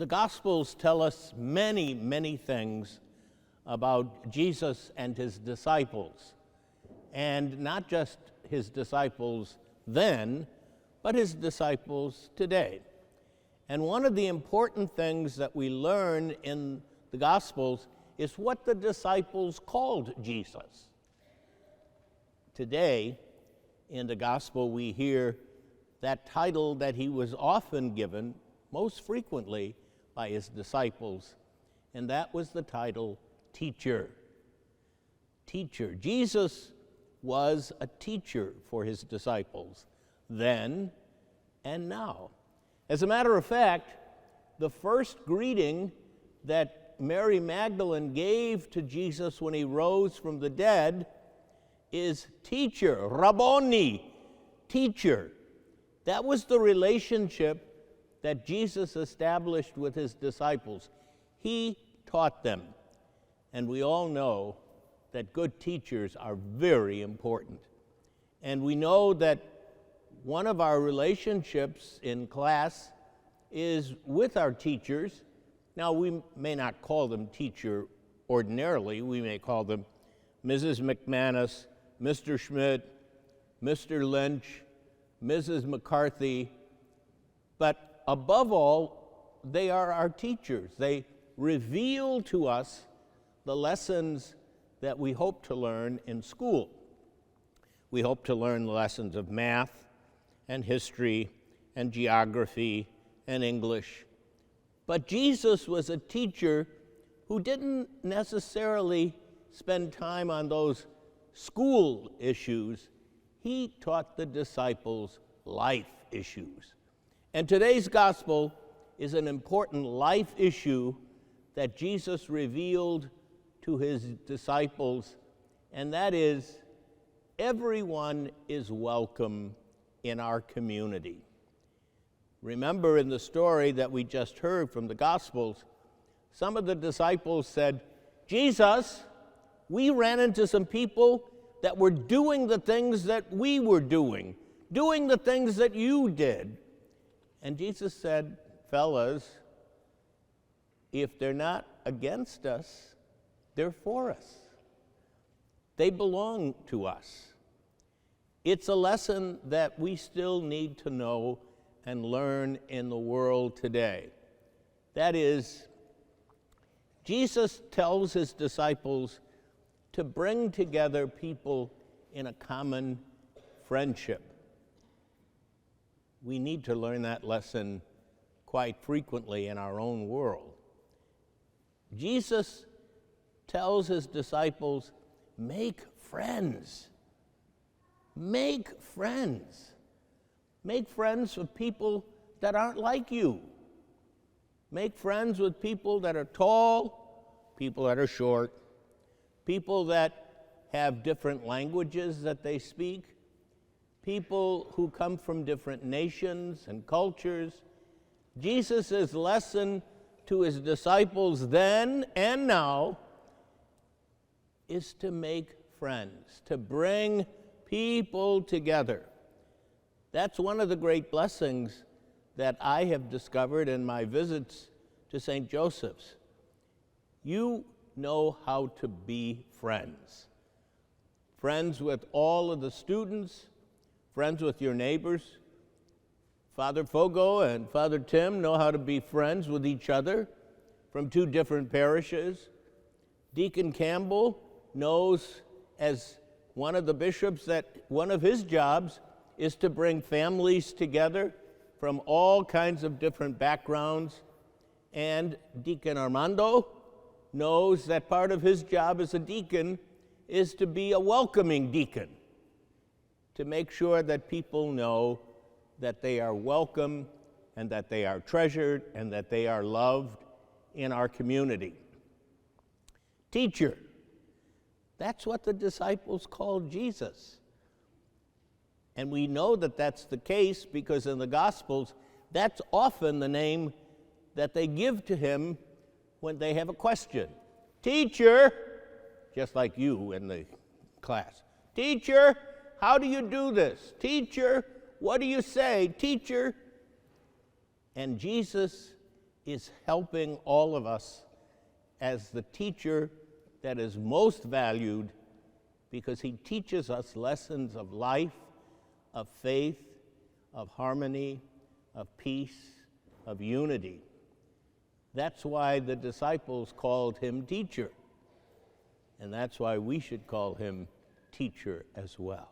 The Gospels tell us many, many things about Jesus and his disciples, and not just his disciples then, but his disciples today. And one of the important things that we learn in the Gospels is what the disciples called Jesus. Today, in the Gospel, we hear that title that he was often given, most frequently, by his disciples, and that was the title, Teacher. Teacher. Jesus was a teacher for his disciples then and now. As a matter of fact, the first greeting that Mary Magdalene gave to Jesus when he rose from the dead is teacher, Rabboni, teacher. That was the relationship that Jesus established with his disciples. He taught them. And we all know that good teachers are very important. And we know that one of our relationships in class is with our teachers. Now, we may not call them teacher ordinarily. We may call them Mrs. McManus, Mr. Schmidt, Mr. Lynch, Mrs. McCarthy. But above all, they are our teachers. They reveal to us the lessons that we hope to learn in school. We hope to learn the lessons of math and history and geography and English. But Jesus was a teacher who didn't necessarily spend time on those school issues. He taught the disciples life issues. And today's gospel is an important life issue that Jesus revealed to his disciples, and that is, everyone is welcome in our community. Remember in the story that we just heard from the Gospels, some of the disciples said, Jesus, we ran into some people that were doing the things that we were doing the things that you did. And Jesus said, fellas, if they're not against us, they're for us. They belong to us. It's a lesson that we still need to know and learn in the world today. That is, Jesus tells his disciples to bring together people in a common friendship. We need to learn that lesson quite frequently in our own world. Jesus tells his disciples, make friends. Make friends. Make friends with people that aren't like you. Make friends with people that are tall, people that are short, people that have different languages that they speak, people who come from different nations and cultures. Jesus' lesson to his disciples then and now is to make friends, to bring people together. That's one of the great blessings that I have discovered in my visits to St. Joseph's. You know how to be friends. Friends with all of the students, friends with your neighbors. Father Fogo and Father Tim know how to be friends with each other from two different parishes. Deacon Campbell knows, as one of the bishops, that one of his jobs is to bring families together from all kinds of different backgrounds. And Deacon Armando knows that part of his job as a deacon is to be a welcoming deacon, to make sure that people know that they are welcome and that they are treasured and that they are loved in our community. Teacher. That's what the disciples called Jesus. And we know that that's the case because in the Gospels, that's often the name that they give to him when they have a question. Teacher, just like you in the class. Teacher, how do you do this? Teacher, what do you say? Teacher. And Jesus is helping all of us as the teacher that is most valued, because he teaches us lessons of life, of faith, of harmony, of peace, of unity. That's why the disciples called him teacher, and that's why we should call him teacher as well.